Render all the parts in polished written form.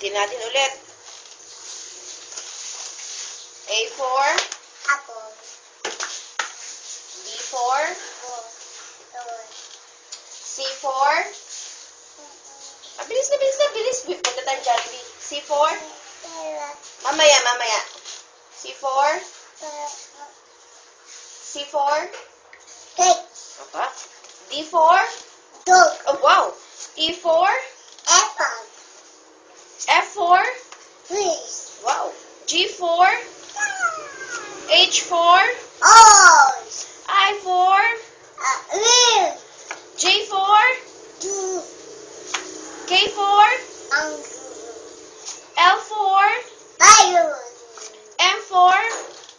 Tingnan natin ulit. A for Apple. B for C for bilis na, bilis na, bilis. Punta tayo Jollibee. C for mamaya. C for Cake. apa? D for Dog. oh wow. E for Apple. F for Fish. wow. G for H for Orange. I for Red. J for K for L for Balloon. M for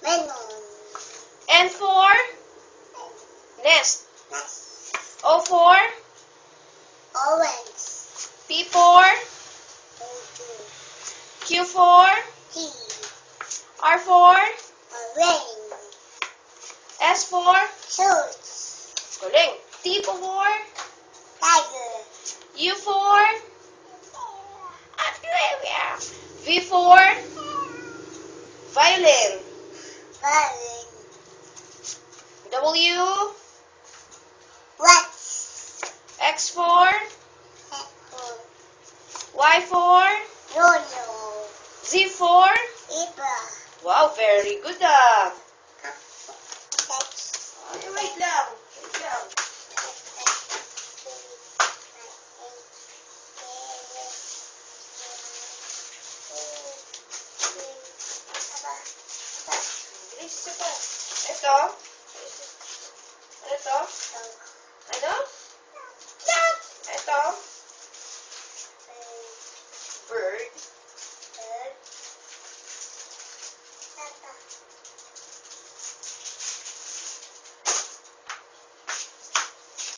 Melon. N for nest. O for Orange. P for Q for Tea. R for Rain. S for Shoes. galing. T for Tiger. U for V for violin. Violin. W Wax. X for Apple. Y for Rono. Z for Zebra. wow, very good ah.